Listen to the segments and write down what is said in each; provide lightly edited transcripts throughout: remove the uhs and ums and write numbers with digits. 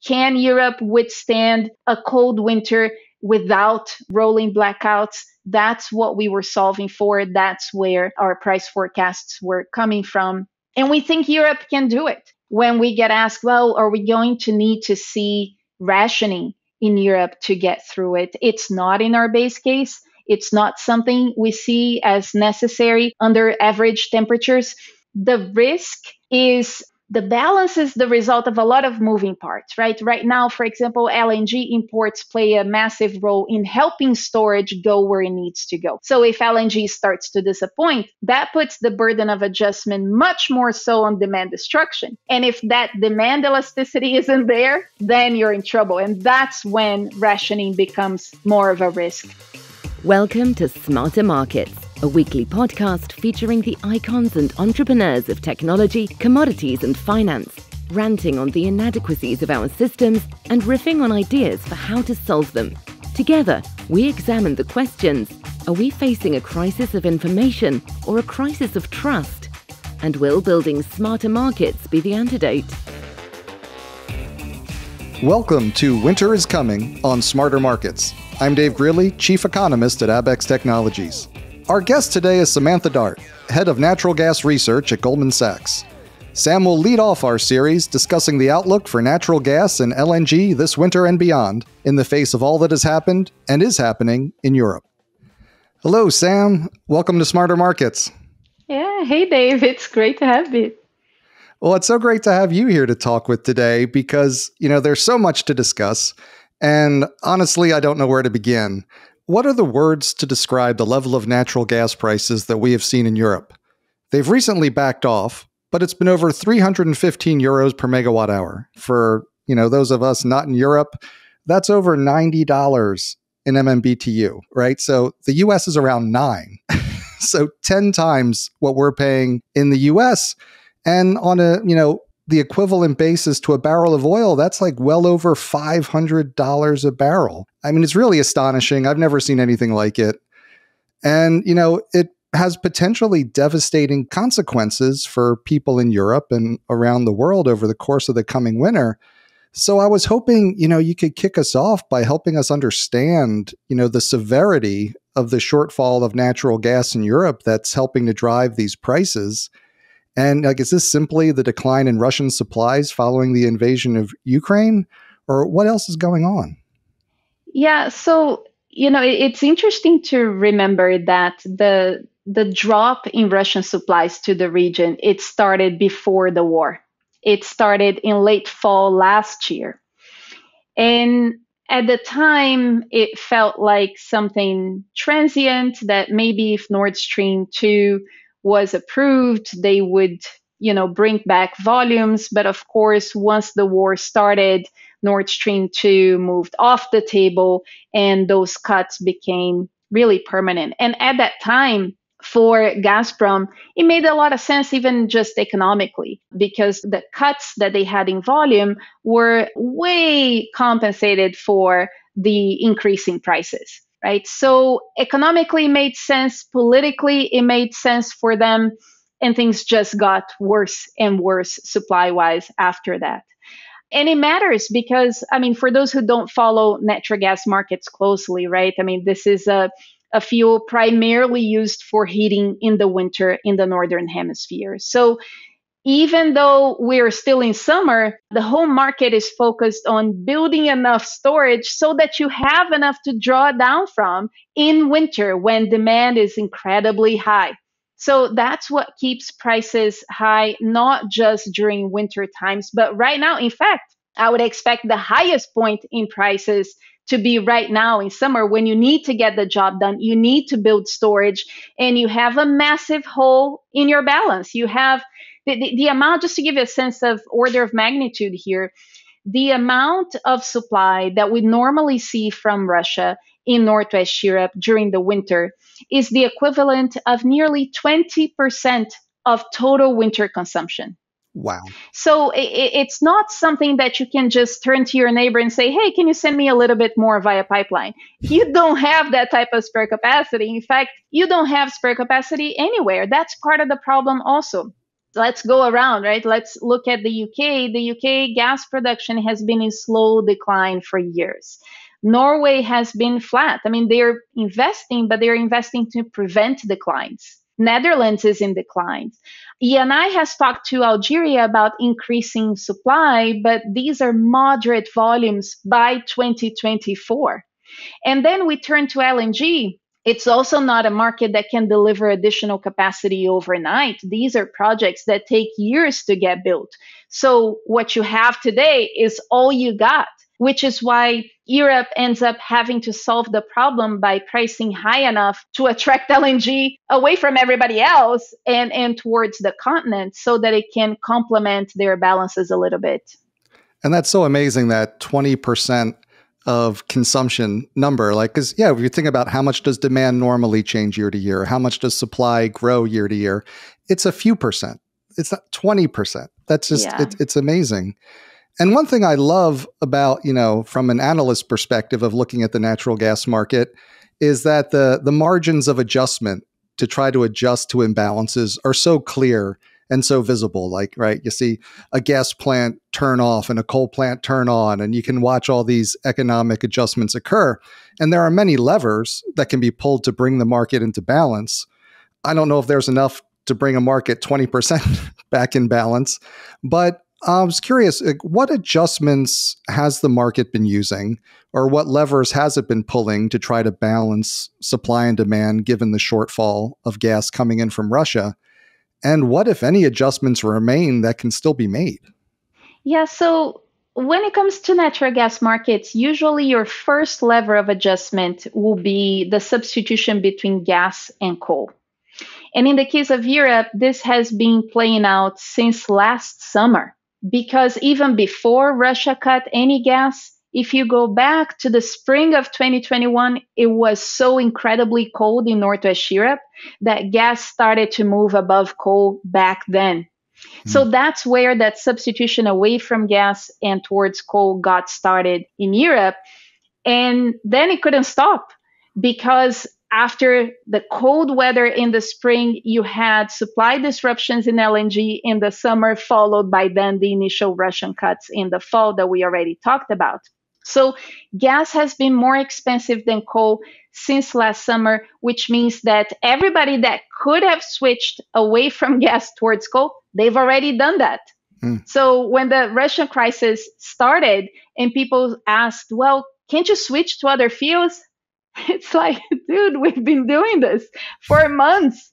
Can Europe withstand a cold winter without rolling blackouts? That's what we were solving for. That's where our price forecasts were coming from. And we think Europe can do it. When we get asked, well, are we going to need to see rationing in Europe to get through it? It's not in our base case. It's not something we see as necessary under average temperatures. The risk is the balance is the result of a lot of moving parts, right? Right now, for example, LNG imports play a massive role in helping storage go where it needs to go. So if LNG starts to disappoint, that puts the burden of adjustment much more so on demand destruction. And if that demand elasticity isn't there, then you're in trouble. And that's when rationing becomes more of a risk. Welcome to Smarter Markets, a weekly podcast featuring the icons and entrepreneurs of technology, commodities and finance, ranting on the inadequacies of our systems and riffing on ideas for how to solve them. Together, we examine the questions: are we facing a crisis of information or a crisis of trust? And will building smarter markets be the antidote? Welcome to Winter is Coming on Smarter Markets. I'm Dave Greely, Chief Economist at Abex Technologies. Our guest today is Samantha Dart, Head of Natural Gas Research at Goldman Sachs. Sam will lead off our series discussing the outlook for natural gas and LNG this winter and beyond in the face of all that has happened and is happening in Europe. Hello, Sam. Welcome to Smarter Markets. Yeah, hey, Dave. It's great to have you. Well, it's so great to have you here to talk with today because, there's so much to discuss. And honestly, I don't know where to begin. What are the words to describe the level of natural gas prices that we have seen in Europe? They've recently backed off, but it's been over 315 euros per megawatt hour. For, those of us not in Europe, that's over $90 in MMBTU, right? So the US is around 9. So 10 times what we're paying in the US. And on the equivalent basis to a barrel of oil, that's like well over $500 a barrel. I mean, it's really astonishing. I've never seen anything like it. And, it has potentially devastating consequences for people in Europe and around the world over the course of the coming winter. So I was hoping, you could kick us off by helping us understand, the severity of the shortfall of natural gas in Europe that's helping to drive these prices. And is this simply the decline in Russian supplies following the invasion of Ukraine? Or what else is going on? Yeah, so, it's interesting to remember that the drop in Russian supplies to the region, it started before the war. It started in late fall last year. And at the time, it felt like something transient that maybe if Nord Stream 2 was approved, they would, bring back volumes. But of course, once the war started, Nord Stream 2 moved off the table and those cuts became really permanent. And at that time, for Gazprom, it made a lot of sense, even just economically, because the cuts that they had in volume were way compensated for the increase in prices. Right. So economically it made sense. Politically, it made sense for them. And things just got worse and worse supply wise after that. And it matters because, for those who don't follow natural gas markets closely, right? This is a fuel primarily used for heating in the winter in the Northern Hemisphere. So even though we're still in summer, the whole market is focused on building enough storage so that you have enough to draw down from in winter when demand is incredibly high. So that's what keeps prices high, not just during winter times, but right now. In fact, I would expect the highest point in prices to be right now in summer when you need to get the job done. You need to build storage and you have a massive hole in your balance. You have the amount, just to give you a sense of order of magnitude here, the amount of supply that we normally see from Russia in Northwest Europe during the winter is the equivalent of nearly 20% of total winter consumption. Wow. So it's not something that you can just turn to your neighbor and say, hey, can you send me a little bit more via pipeline? You don't have that type of spare capacity. In fact, you don't have spare capacity anywhere. That's part of the problem also. Let's go around, right? Let's look at the UK. The UK gas production has been in slow decline for years. Norway has been flat. I mean, they're investing, but they're investing to prevent declines. Netherlands is in decline. ENI has talked to Algeria about increasing supply, but these are moderate volumes by 2024. And then we turn to LNG. It's also not a market that can deliver additional capacity overnight. These are projects that take years to get built. So, what you have today is all you got, which is why Europe ends up having to solve the problem by pricing high enough to attract LNG away from everybody else and towards the continent so that it can complement their balances a little bit. And that's so amazing, that 20% of consumption number. Like, because, yeah, if you think about how much does demand normally change year to year, how much does supply grow year to year, it's a few percent. It's not 20%. That's just, it's amazing. And one thing I love about, from an analyst perspective of looking at the natural gas market is that the margins of adjustment to try to adjust to imbalances are so clear and so visible. Like, right, you see a gas plant turn off and a coal plant turn on, and you can watch all these economic adjustments occur. And there are many levers that can be pulled to bring the market into balance. I don't know if there's enough to bring a market 20% back in balance, but I was curious, what adjustments has the market been using, or what levers has it been pulling to try to balance supply and demand given the shortfall of gas coming in from Russia? And what, if any, adjustments remain that can still be made? Yeah, so when it comes to natural gas markets, usually your first lever of adjustment will be the substitution between gas and coal. And in the case of Europe, this has been playing out since last summer, because even before Russia cut any gas, if you go back to the spring of 2021, it was so incredibly cold in Northwest Europe that gas started to move above coal back then. So that's where that substitution away from gas and towards coal got started in Europe. And then it couldn't stop, because after the cold weather in the spring, you had supply disruptions in LNG in the summer, followed by then the initial Russian cuts in the fall that we already talked about. So gas has been more expensive than coal since last summer, which means that everybody that could have switched away from gas towards coal, they've already done that. So when the Russian crisis started and people asked, well, can't you switch to other fuels? It's like, dude, we've been doing this for months.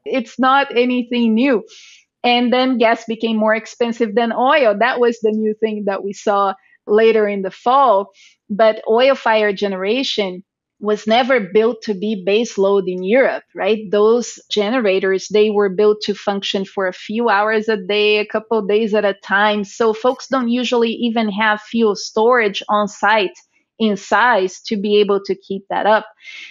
It's not anything new. And then gas became more expensive than oil. That was the new thing that we saw later in the fall. But oil-fired generation was never built to be base load in Europe, right? Those generators, they were built to function for a few hours a day, a couple of days at a time. So folks don't usually even have fuel storage on site in size to be able to keep that up.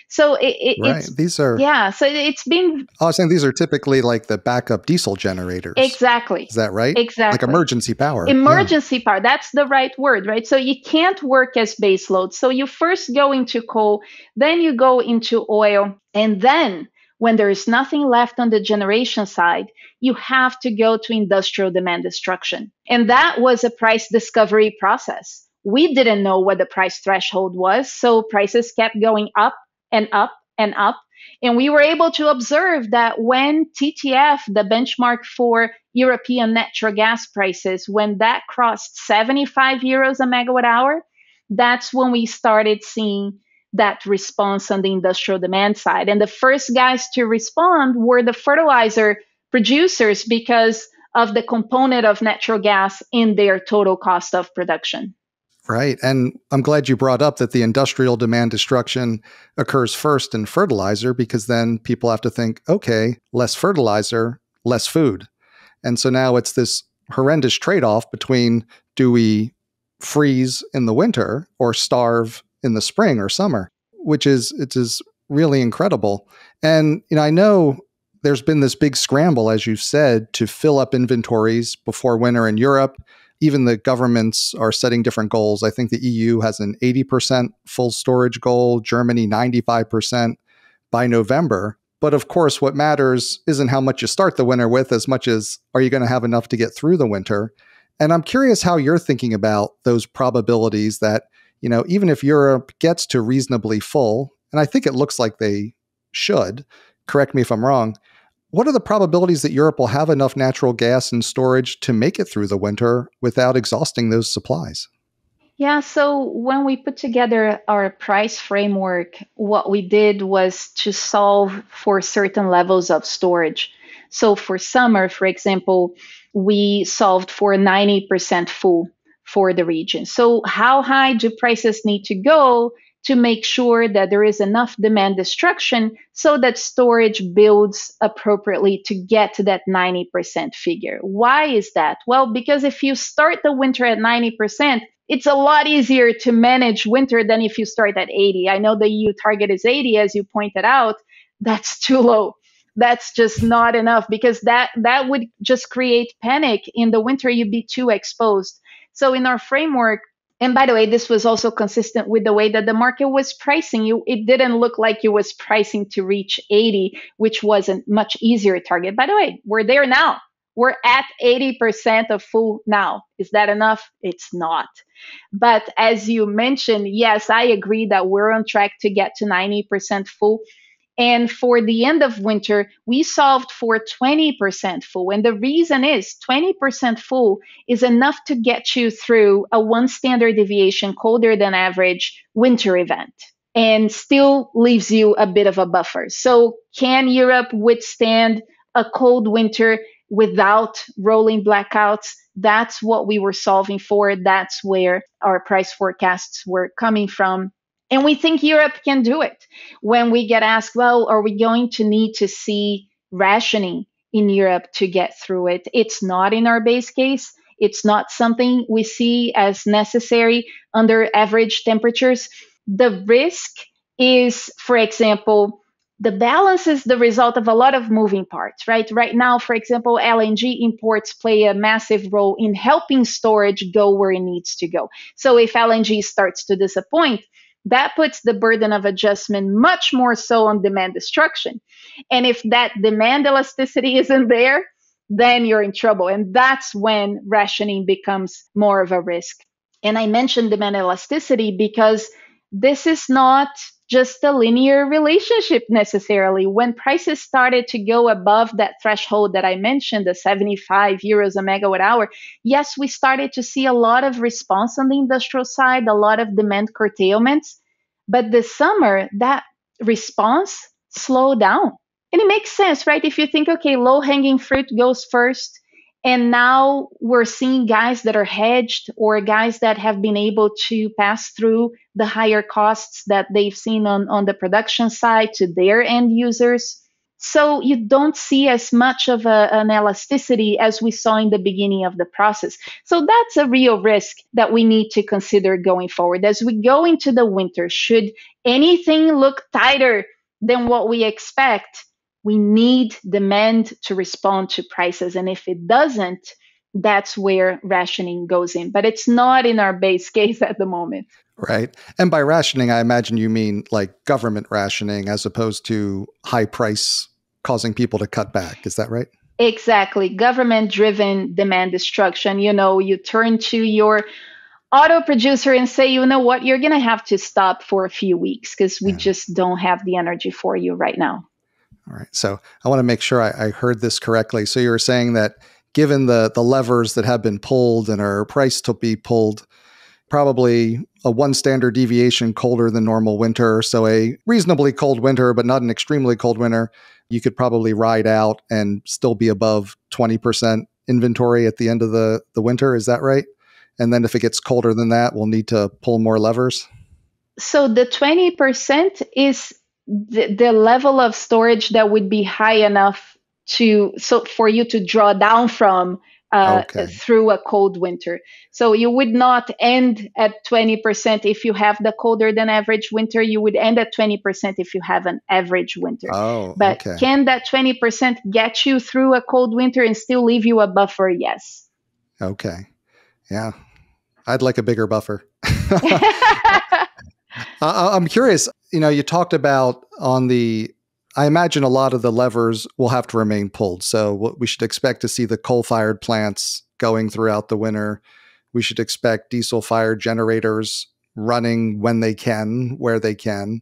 So right. These are, so it's been. I was saying these are typically like the backup diesel generators. Exactly. Is that right? Exactly. Like emergency power. Emergency power. That's the right word, right? So you can't work as base load. So you first go into coal, then you go into oil, and then when there is nothing left on the generation side, you have to go to industrial demand destruction. And that was a price discovery process. We didn't know what the price threshold was, so prices kept going up and up and up. And we were able to observe that when TTF, the benchmark for European natural gas prices, when that crossed 75 euros a megawatt hour, that's when we started seeing that response on the industrial demand side. And the first guys to respond were the fertilizer producers because of the component of natural gas in their total cost of production. Right. And I'm glad you brought up that the industrial demand destruction occurs first in fertilizer, because then people have to think, okay, less fertilizer, less food. And so now it's this horrendous trade-off between, do we freeze in the winter or starve in the spring or summer, which is really incredible. And I know there's been this big scramble, as you've said, to fill up inventories before winter in Europe. Even the governments are setting different goals. I think the EU has an 80% full storage goal, Germany 95% by November. But of course, what matters isn't how much you start the winter with as much as are you going to have enough to get through the winter? And I'm curious how you're thinking about those probabilities that, even if Europe gets to reasonably full, and I think it looks like they should, correct me if I'm wrong, what are the probabilities that Europe will have enough natural gas in storage to make it through the winter without exhausting those supplies? Yeah, so when we put together our price framework, what we did was to solve for certain levels of storage. So for summer, for example, we solved for 90% full for the region. So how high do prices need to go to make sure that there is enough demand destruction so that storage builds appropriately to get to that 90% figure? Why is that? Well, because if you start the winter at 90%, it's a lot easier to manage winter than if you start at 80. I know the EU target is 80, as you pointed out. That's too low. That's just not enough because that would just create panic in the winter. You'd be too exposed. So in our framework, and by the way, this was also consistent with the way that the market was pricing you. It didn't look like it was pricing to reach 80, which was a much easier target. By the way, we're there now. We're at 80% of full now. Is that enough? It's not. But as you mentioned, yes, I agree that we're on track to get to 90% full. And for the end of winter, we solved for 20% full. And the reason is 20% full is enough to get you through a one standard deviation colder than average winter event and still leaves you a bit of a buffer. So can Europe withstand a cold winter without rolling blackouts? That's what we were solving for. That's where our price forecasts were coming from. And we think Europe can do it. When we get asked, well, are we going to need to see rationing in Europe to get through it? It's not in our base case. It's not something we see as necessary under average temperatures. The risk is, for example, the balance is the result of a lot of moving parts, right? Right now, for example, LNG imports play a massive role in helping storage go where it needs to go. So if LNG starts to disappoint, that puts the burden of adjustment much more so on demand destruction. And if that demand elasticity isn't there, then you're in trouble. And that's when rationing becomes more of a risk. And I mentioned demand elasticity because this is not just a linear relationship necessarily. When prices started to go above that threshold that I mentioned, the 75 euros a megawatt hour, yes, we started to see a lot of response on the industrial side, a lot of demand curtailments. But this summer, that response slowed down. And it makes sense, right? If you think, okay, low hanging fruit goes first, and now we're seeing guys that are hedged or guys that have been able to pass through the higher costs that they've seen on the production side to their end users. So you don't see as much of an elasticity as we saw in the beginning of the process. So that's a real risk that we need to consider going forward. As we go into the winter, should anything look tighter than what we expect, we need demand to respond to prices. And if it doesn't, that's where rationing goes in. But it's not in our base case at the moment. Right. And by rationing, I imagine you mean like government rationing as opposed to high price causing people to cut back. Is that right? Exactly. Government driven demand destruction. You turn to your auto producer and say, you know what, you're going to have to stop for a few weeks because we just don't have the energy for you right now. All right. So I want to make sure I heard this correctly. So you were saying that given the levers that have been pulled and are priced to be pulled, probably a one standard deviation colder than normal winter. So a reasonably cold winter, but not an extremely cold winter, you could probably ride out and still be above 20% inventory at the end of the winter. Is that right? And then if it gets colder than that, we'll need to pull more levers. So the 20% is the level of storage that would be high enough for you to draw down from through a cold winter. So you would not end at 20% if you have the colder than average winter. You would end at 20% if you have an average winter. But can that 20% get you through a cold winter and still leave you a buffer? Yes. Okay. Yeah. I'd like a bigger buffer. I'm curious, you talked about on the I imagine a lot of the levers will have to remain pulled. So we should expect to see the coal-fired plants going throughout the winter. We should expect diesel-fired generators running when they can, where they can.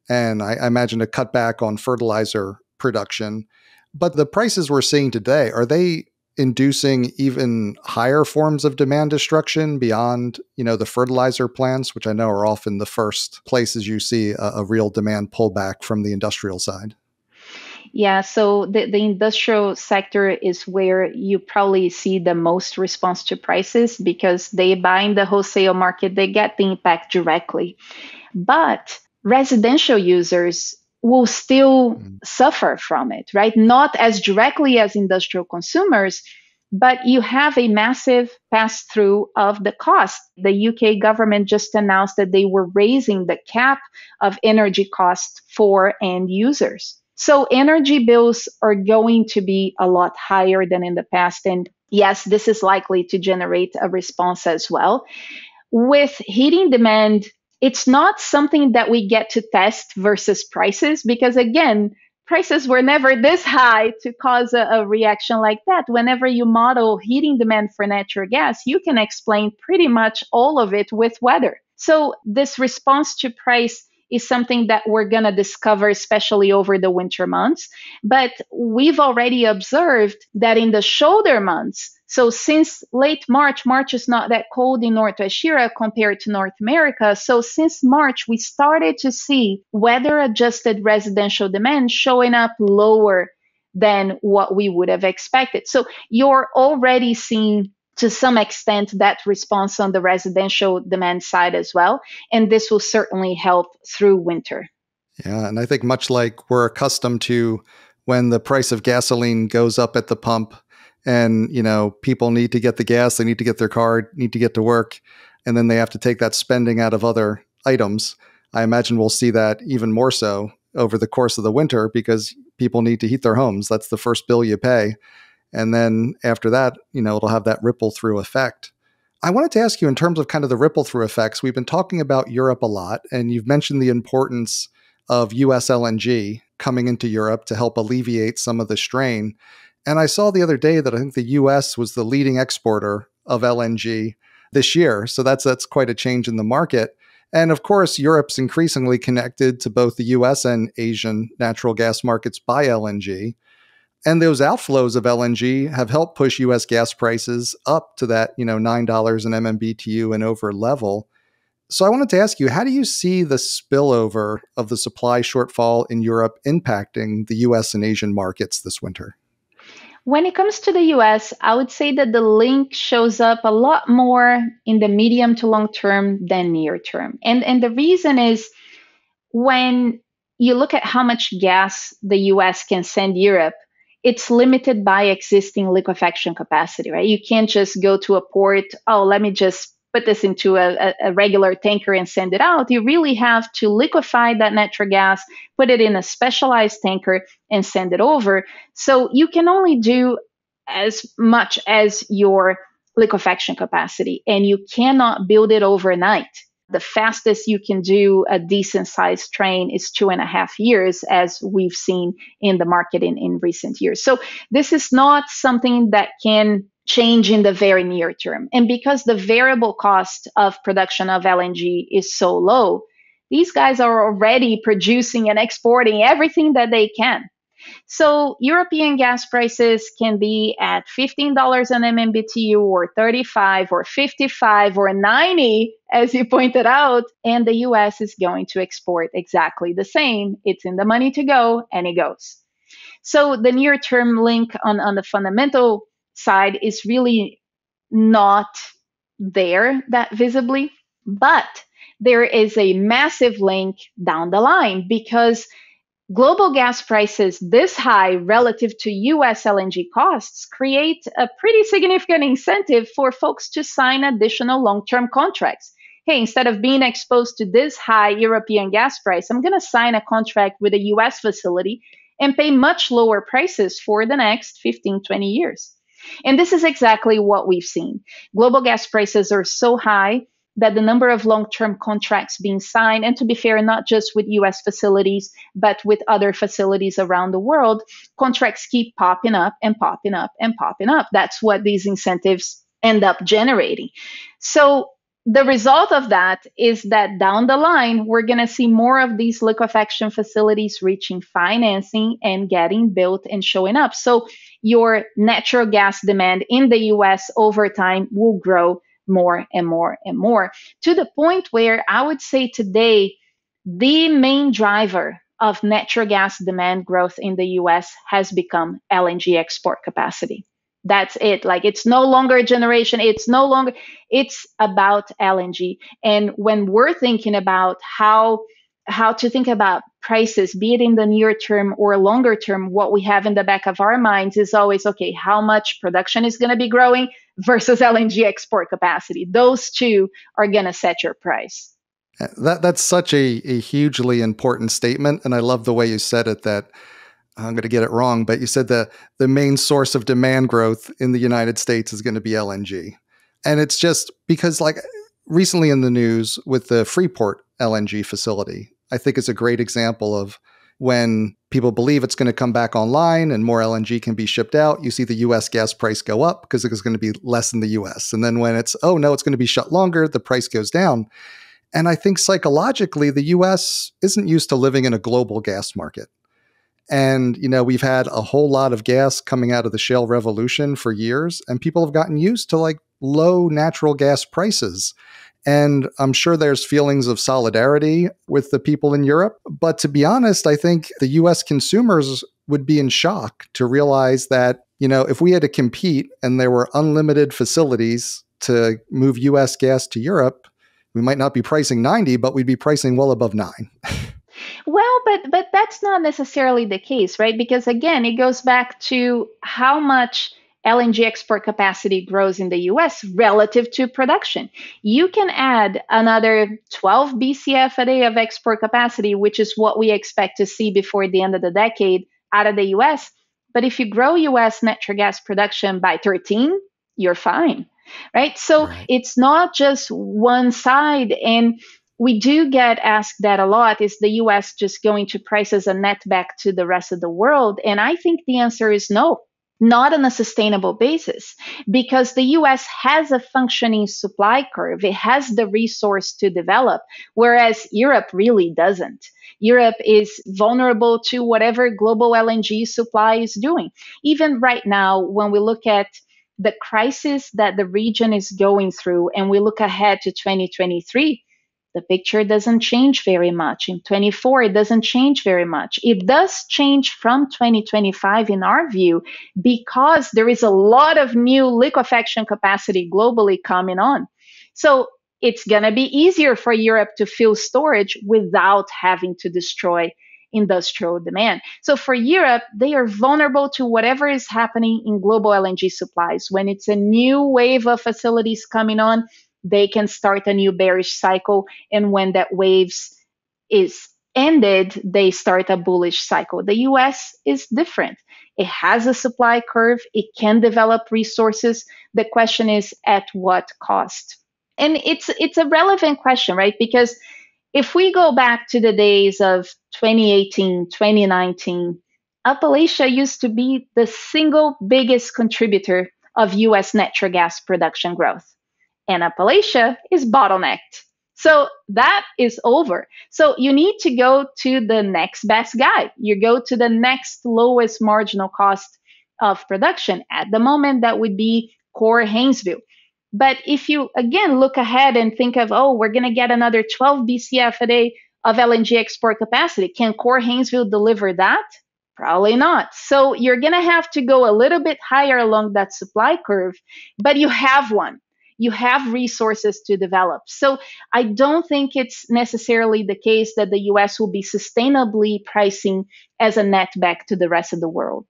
And I imagine a cutback on fertilizer production. But the prices we're seeing today, are they inducing even higher forms of demand destruction beyond, the fertilizer plants, which I know are often the first places you see a real demand pullback from the industrial side? Yeah, so the industrial sector is where you probably see the most response to prices because they buy in the wholesale market, they get the impact directly. But residential users will still suffer from it, right? Not as directly as industrial consumers, but you have a massive pass through of the cost. The UK government just announced that they were raising the cap of energy costs for end users. So energy bills are going to be a lot higher than in the past. And yes, this is likely to generate a response as well. With heating demand, it's not something that we get to test versus prices because, again, prices were never this high to cause a reaction like that. Whenever you model heating demand for natural gas, you can explain pretty much all of it with weather. So, this response to price is something that we're going to discover, especially over the winter months. But we've already observed that in the shoulder months, so since late March, March is not that cold in Northwest Europe compared to North America. So since March, we started to see weather adjusted residential demand showing up lower than what we would have expected. So you're already seeing to some extent that response on the residential demand side as well. And this will certainly help through winter. Yeah. And I think much like we're accustomed to when the price of gasoline goes up at the pump and, people need to get the gas, they need to get their car, need to get to work, and then they have to take that spending out of other items. I imagine we'll see that even more so over the course of the winter because people need to heat their homes. That's the first bill you pay. And then after that, it'll have that ripple through effect. I wanted to ask you in terms of kind of the ripple through effects, we've been talking about Europe a lot, and you've mentioned the importance of US LNG coming into Europe to help alleviate some of the strain. And I saw the other day that I think the US was the leading exporter of LNG this year. So that's quite a change in the market. And of course, Europe's increasingly connected to both the US and Asian natural gas markets by LNG. And those outflows of LNG have helped push US gas prices up to that, $9 an MMBTU and over level. So I wanted to ask you, how do you see the spillover of the supply shortfall in Europe impacting the US and Asian markets this winter? When it comes to the US, I would say that the link shows up a lot more in the medium to long term than near term. And the reason is when you look at how much gas the US can send Europe, it's limited by existing liquefaction capacity, right? You can't just go to a port, oh, let me just put this into a regular tanker and send it out. You really have to liquefy that natural gas, put it in a specialized tanker, and send it over. So you can only do as much as your liquefaction capacity, and you cannot build it overnight. The fastest you can do a decent sized train is 2.5 years, as we've seen in the market in recent years. So this is not something that can change in the very near term. And because the variable cost of production of LNG is so low, these guys are already producing and exporting everything that they can. So European gas prices can be at $15 an MMBTU or 35 or 55 or 90, as you pointed out, and the US is going to export exactly the same. It's in the money to go, and it goes. So the near-term link on the fundamental side is really not there that visibly, but there is a massive link down the line because global gas prices this high relative to US LNG costs create a pretty significant incentive for folks to sign additional long-term contracts. Hey, instead of being exposed to this high European gas price, I'm going to sign a contract with a US facility and pay much lower prices for the next 15, 20 years. And this is exactly what we've seen. Global gas prices are so high that the number of long-term contracts being signed, and to be fair, not just with US facilities, but with other facilities around the world, contracts keep popping up and popping up and popping up. That's what these incentives end up generating. So the result of that is that down the line, we're going to see more of these liquefaction facilities reaching financing and getting built and showing up. So your natural gas demand in the US over time will grow more and more and more, to the point where I would say today, the main driver of natural gas demand growth in the US has become LNG export capacity. That's it. Like, it's no longer a generation. It's about LNG. And when we're thinking about how to think about prices, be it in the near term or longer term, what we have in the back of our minds is always, okay, how much production is going to be growing versus LNG export capacity. Those two are going to set your price. That's such a hugely important statement. And I love the way you said it, that I'm going to get it wrong, but you said the main source of demand growth in the United States is going to be LNG. And it's just because, like, recently in the news with the Freeport LNG facility, I think is a great example of when people believe it's going to come back online and more LNG can be shipped out. You see the US gas price go up because it's going to be less in the US. And then when it's, oh no, it's going to be shut longer, the price goes down. And I think psychologically, the US isn't used to living in a global gas market. And, we've had a whole lot of gas coming out of the shale revolution for years, and people have gotten used to like low natural gas prices. And I'm sure there's feelings of solidarity with the people in Europe. But to be honest, I think the US consumers would be in shock to realize that, if we had to compete and there were unlimited facilities to move US gas to Europe, we might not be pricing 90, but we'd be pricing well above 9. Well, but that's not necessarily the case, right? Because again, it goes back to how much LNG export capacity grows in the US relative to production. You can add another 12 BCF a day of export capacity, which is what we expect to see before the end of the decade out of the US. But if you grow US natural gas production by 13, you're fine, right? So Right. It's not just one side. And we do get asked that a lot. Is the US just going to price as a net back to the rest of the world? And I think the answer is no, not on a sustainable basis, because the US has a functioning supply curve. It has the resource to develop, whereas Europe really doesn't. Europe is vulnerable to whatever global LNG supply is doing. Even right now, when we look at the crisis that the region is going through and we look ahead to 2023, the picture doesn't change very much. In 24, it doesn't change very much. It does change from 2025 in our view, because there is a lot of new liquefaction capacity globally coming on. So it's going to be easier for Europe to fill storage without having to destroy industrial demand. So for Europe, they are vulnerable to whatever is happening in global LNG supplies. When it's a new wave of facilities coming on, they can start a new bearish cycle. And when that waves is ended, they start a bullish cycle. The US is different. It has a supply curve. It can develop resources. The question is, at what cost? And it's a relevant question, right? Because if we go back to the days of 2018, 2019, Appalachia used to be the single biggest contributor of US natural gas production growth. And Appalachia is bottlenecked. So that is over. So you need to go to the next best guy. You go to the next lowest marginal cost of production. At the moment, that would be core Haynesville. But if you, again, look ahead and think of, oh, we're going to get another 12 BCF a day of LNG export capacity. Can core Haynesville deliver that? Probably not. So you're going to have to go a little bit higher along that supply curve, but you have one. You have resources to develop. So I don't think it's necessarily the case that the US will be sustainably pricing as a net back to the rest of the world.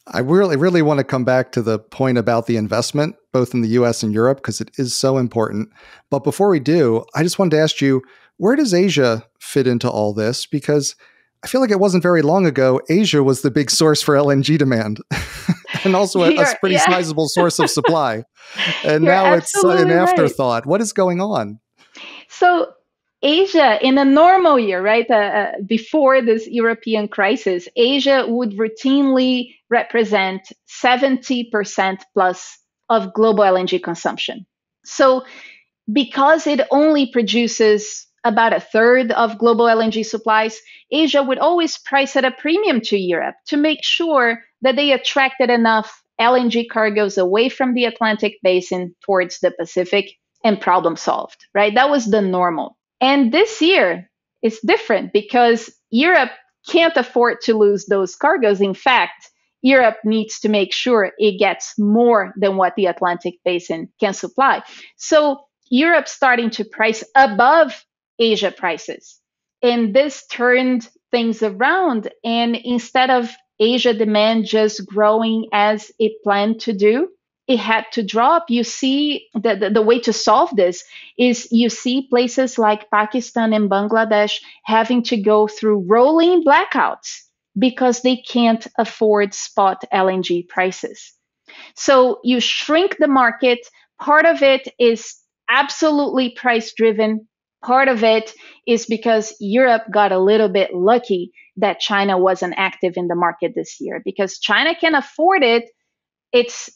I really want to come back to the point about the investment, both in the US and Europe, because it is so important. But before we do, I just wanted to ask you, where does Asia fit into all this? Because I feel like it wasn't very long ago, Asia was the big source for LNG demand and also a pretty sizable source of supply. And You're now it's an absolutely right. afterthought. What is going on? So Asia, in a normal year, right, before this European crisis, Asia would routinely represent 70% plus of global LNG consumption. So because it only produces about a third of global LNG supplies, Asia would always price at a premium to Europe to make sure that they attracted enough LNG cargoes away from the Atlantic basin towards the Pacific and problem solved, right? That was the normal. And this year is different because Europe can't afford to lose those cargoes. In fact, Europe needs to make sure it gets more than what the Atlantic basin can supply. So Europe starting to price above Asia prices. And this turned things around. And instead of Asia demand just growing as it planned to do, it had to drop. You see, the way to solve this is you see places like Pakistan and Bangladesh having to go through rolling blackouts because they can't afford spot LNG prices. So you shrink the market. Part of it is absolutely price driven. Part of it is because Europe got a little bit lucky that China wasn't active in the market this year because China can afford it. It's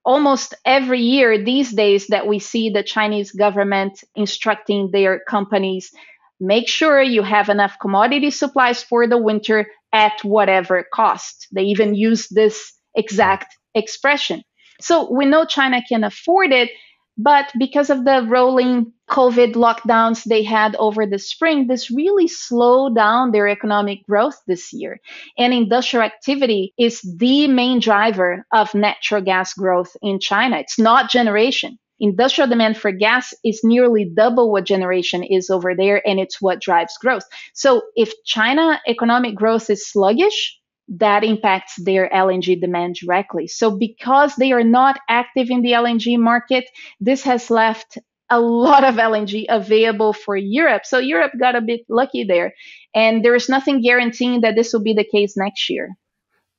almost every year these days that we see the Chinese government instructing their companies make sure you have enough commodity supplies for the winter at whatever cost. They even use this exact expression. So we know China can afford it, but because of the rolling COVID lockdowns they had over the spring, this really slowed down their economic growth this year. And industrial activity is the main driver of natural gas growth in China. It's not generation. Industrial demand for gas is nearly double what generation is over there, and it's what drives growth. So if China economic growth is sluggish, that impacts their LNG demand directly. So because they are not active in the LNG market, this has left a lot of LNG available for Europe. So Europe got a bit lucky there. And there is nothing guaranteeing that this will be the case next year.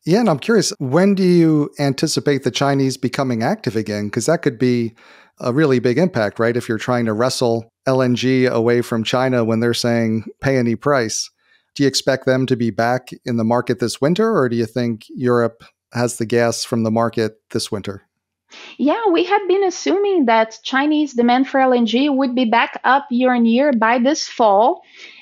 Yeah, and I'm curious, when do you anticipate the Chinese becoming active again? Because that could be a really big impact, right? If you're trying to wrestle LNG away from China when they're saying pay any price. Do you expect them to be back in the market this winter, or do you think Europe has the gas from the market this winter? Yeah, we had been assuming that Chinese demand for LNG would be back up year on year by this fall,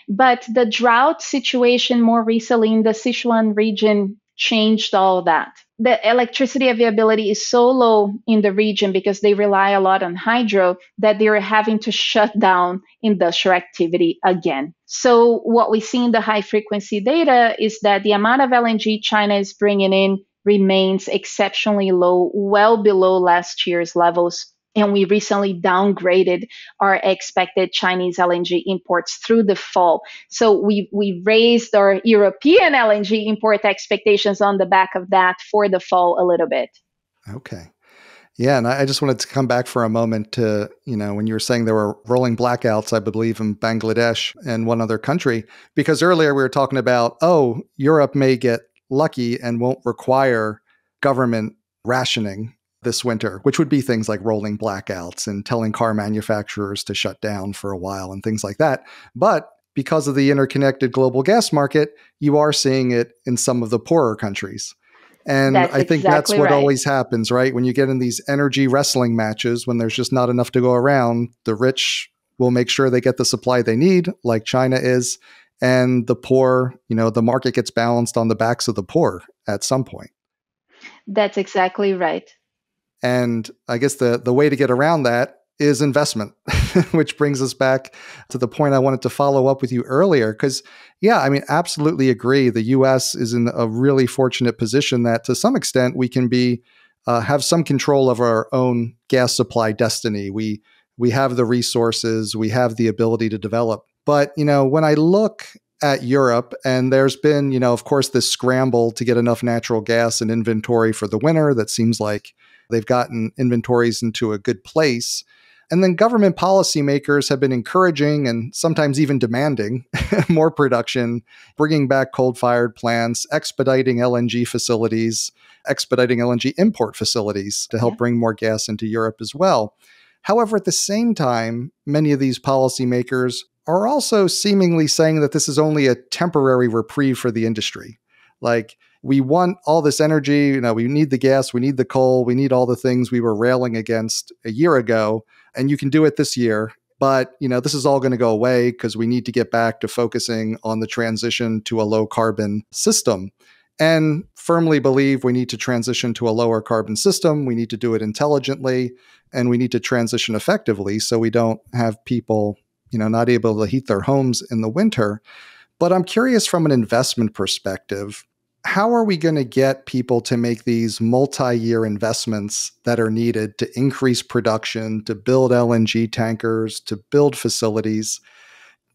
but the drought situation more recently in the Sichuan region changed all that. The electricity availability is so low in the region because they rely a lot on hydro that they're having to shut down industrial activity again. So, what we see in the high frequency data is that the amount of LNG China is bringing in remains exceptionally low, well below last year's levels. And we recently downgraded our expected Chinese LNG imports through the fall. So we raised our European LNG import expectations on the back of that for the fall a little bit. Okay. Yeah, and I just wanted to come back for a moment to, when you were saying there were rolling blackouts, I believe, in Bangladesh and one other country, because earlier we were talking about, Europe may get lucky and won't require government rationing this winter, which would be things like rolling blackouts and telling car manufacturers to shut down for a while and things like that. But because of the interconnected global gas market, you are seeing it in some of the poorer countries. And That's I think that's exactly what right. always happens, right? When you get in these energy wrestling matches, when there's just not enough to go around, the rich will make sure they get the supply they need, like China is. And the poor, the market gets balanced on the backs of the poor at some point. That's exactly right. And I guess the way to get around that is investment, which brings us back to the point I wanted to follow up with you earlier. Because, absolutely agree. The U.S. is in a really fortunate position that to some extent we can be have some control of our own gas supply destiny. We have the resources, we have the ability to develop. But, when I look at Europe, and there's been, of course, this scramble to get enough natural gas and inventory for the winter that seems like they've gotten inventories into a good place. And then government policymakers have been encouraging and sometimes even demanding more production, bringing back coal-fired plants, expediting LNG facilities, expediting LNG import facilities to help bring more gas into Europe as well. However, at the same time, many of these policymakers are also seemingly saying that this is only a temporary reprieve for the industry. Like, we want all this energy, we need the gas, we need the coal, we need all the things we were railing against a year ago, and you can do it this year. But, this is all going to go away because we need to get back to focusing on the transition to a low carbon system. And firmly believe we need to transition to a lower carbon system. We need to do it intelligently, and we need to transition effectively so we don't have people, not able to heat their homes in the winter. But I'm curious, from an investment perspective, how are we going to get people to make these multi-year investments that are needed to increase production, to build LNG tankers, to build facilities?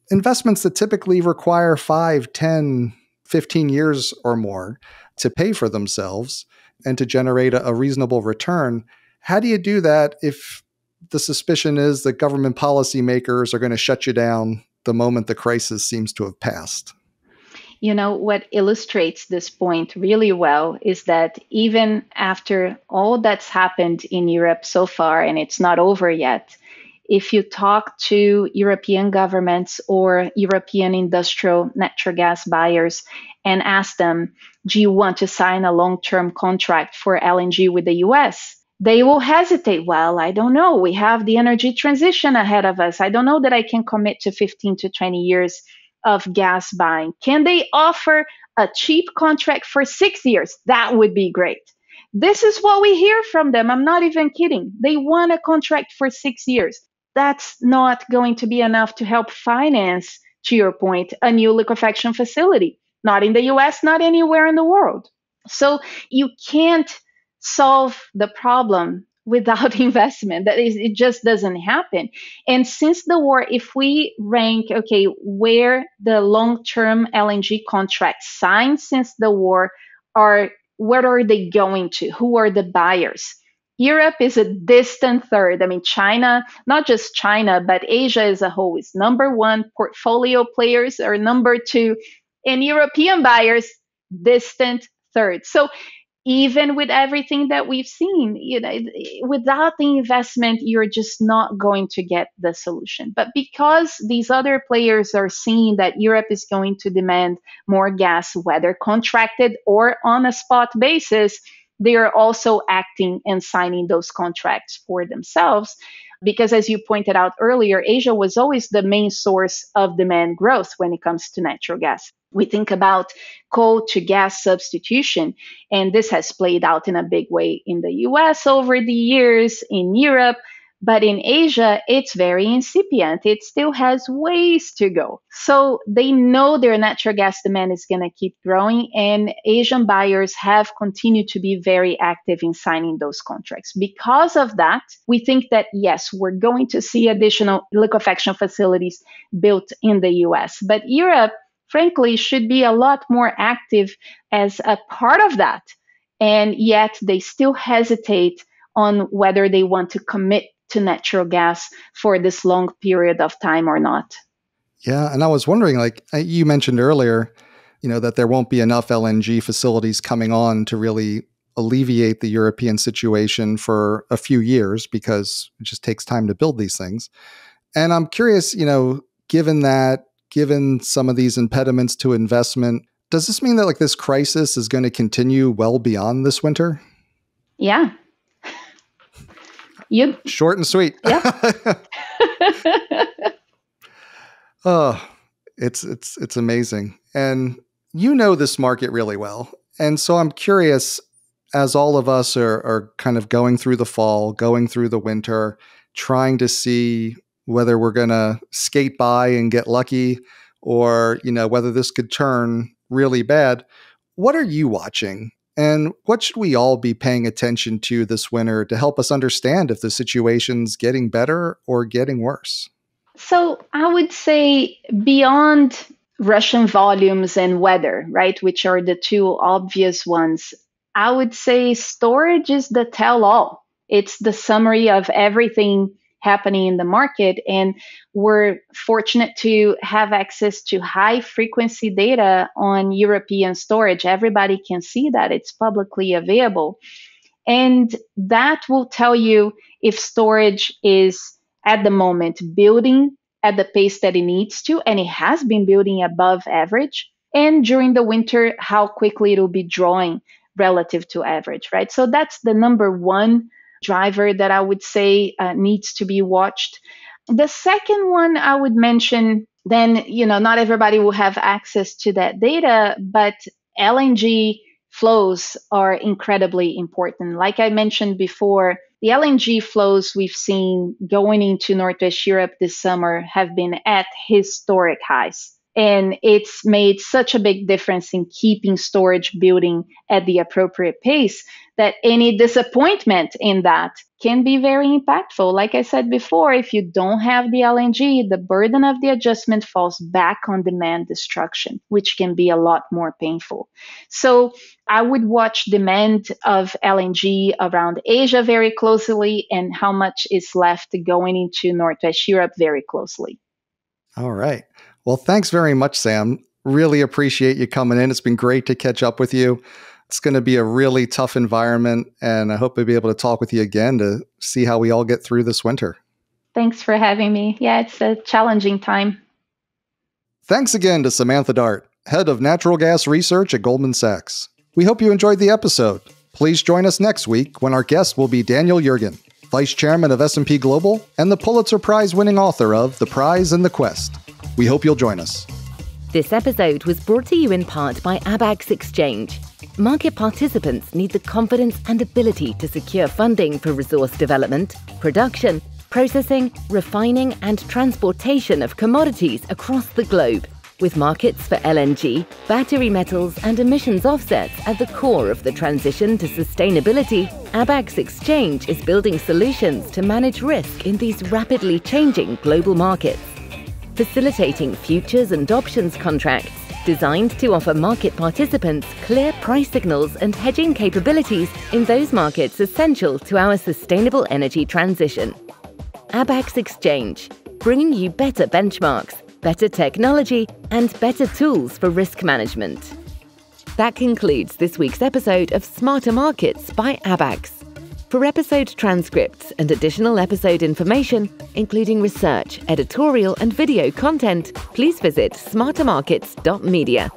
Investments that typically require 5, 10, 15 years or more to pay for themselves and to generate a reasonable return. How do you do that if the suspicion is that government policymakers are going to shut you down the moment the crisis seems to have passed? What illustrates this point really well is that even after all that's happened in Europe so far, and it's not over yet, if you talk to European governments or European industrial natural gas buyers and ask them, do you want to sign a long-term contract for LNG with the US? They will hesitate. Well, I don't know. We have the energy transition ahead of us. I don't know that I can commit to 15 to 20 years of gas buying. Can they offer a cheap contract for 6 years? That would be great. This is what we hear from them. I'm not even kidding. They want a contract for 6 years. That's not going to be enough to help finance, to your point, a new liquefaction facility. Not in the US, not anywhere in the world. So you can't solve the problem without investment. That is, it just doesn't happen. And since the war, if we rank, okay, where the long-term LNG contracts signed since the war are, where are they going to? Who are the buyers? Europe is a distant third. I mean, China, not just China, but Asia as a whole is number one. Portfolio players are number two. And European buyers, distant third. So even with everything that we've seen, without the investment, you're just not going to get the solution. But because these other players are seeing that Europe is going to demand more gas, whether contracted or on a spot basis, they are also acting and signing those contracts for themselves. Because as you pointed out earlier, Asia was always the main source of demand growth when it comes to natural gas. We think about coal to gas substitution, and this has played out in a big way in the US over the years, in Europe, but in Asia, it's very incipient. It still has ways to go. So they know their natural gas demand is going to keep growing, and Asian buyers have continued to be very active in signing those contracts. Because of that, we think that, yes, we're going to see additional liquefaction facilities built in the US. But Europe, frankly, should be a lot more active as a part of that. And yet they still hesitate on whether they want to commit to natural gas for this long period of time or not. Yeah. And I was wondering, like you mentioned earlier, that there won't be enough LNG facilities coming on to really alleviate the European situation for a few years because it just takes time to build these things. And I'm curious, given some of these impediments to investment, does this mean that like this crisis is going to continue well beyond this winter? Yeah. Short and sweet. Yeah. Oh, it's amazing. And this market really well. And so I'm curious, as all of us are kind of going through the fall, going through the winter, trying to see whether we're going to skate by and get lucky or, whether this could turn really bad. What are you watching? And what should we all be paying attention to this winter to help us understand if the situation's getting better or getting worse? So I would say beyond Russian volumes and weather, right, which are the two obvious ones, I would say storage is the tell-all. It's the summary of everything happening in the market. And we're fortunate to have access to high frequency data on European storage. Everybody can see that. It's publicly available. And that will tell you if storage is at the moment building at the pace that it needs to, and it has been building above average. And during the winter, how quickly it will be drawing relative to average, right? So that's the number one driver that I would say needs to be watched. The second one I would mention, then, not everybody will have access to that data, but LNG flows are incredibly important. Like I mentioned before, the LNG flows we've seen going into Northwest Europe this summer have been at historic highs. And it's made such a big difference in keeping storage building at the appropriate pace that any disappointment in that can be very impactful. Like I said before, if you don't have the LNG, the burden of the adjustment falls back on demand destruction, which can be a lot more painful. So I would watch demand of LNG around Asia very closely and how much is left going into Northwest Europe very closely. All right. Well, thanks very much, Sam. Really appreciate you coming in. It's been great to catch up with you. It's going to be a really tough environment, and I hope we'll be able to talk with you again to see how we all get through this winter. Thanks for having me. Yeah, it's a challenging time. Thanks again to Samantha Dart, Head of Natural Gas Research at Goldman Sachs. We hope you enjoyed the episode. Please join us next week when our guest will be Daniel Yergin, Vice Chairman of S&P Global and the Pulitzer Prize-winning author of The Prize and the Quest. We hope you'll join us. This episode was brought to you in part by Abax Exchange. Market participants need the confidence and ability to secure funding for resource development, production, processing, refining, and transportation of commodities across the globe. With markets for LNG, battery metals, and emissions offsets at the core of the transition to sustainability, Abax Exchange is building solutions to manage risk in these rapidly changing global markets. Facilitating futures and options contracts designed to offer market participants clear price signals and hedging capabilities in those markets essential to our sustainable energy transition. Abax Exchange, bringing you better benchmarks, better technology, and better tools for risk management. That concludes this week's episode of Smarter Markets by Abax. For episode transcripts and additional episode information, including research, editorial, and video content, please visit smartermarkets.media.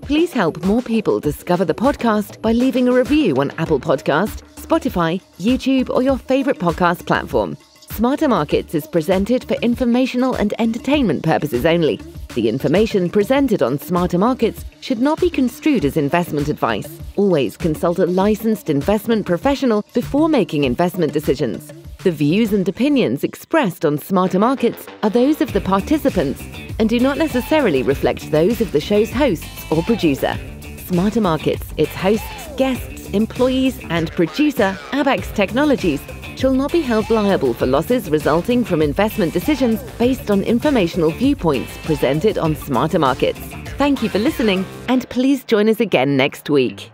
Please help more people discover the podcast by leaving a review on Apple Podcast, Spotify, YouTube, or your favorite podcast platform. Smarter Markets is presented for informational and entertainment purposes only. The information presented on Smarter Markets should not be construed as investment advice. Always consult a licensed investment professional before making investment decisions. The views and opinions expressed on Smarter Markets are those of the participants and do not necessarily reflect those of the show's hosts or producer. Smarter Markets, its hosts, guests, employees, and producer, Abax Technologies, shall not be held liable for losses resulting from investment decisions based on informational viewpoints presented on Smarter Markets. Thank you for listening, and please join us again next week.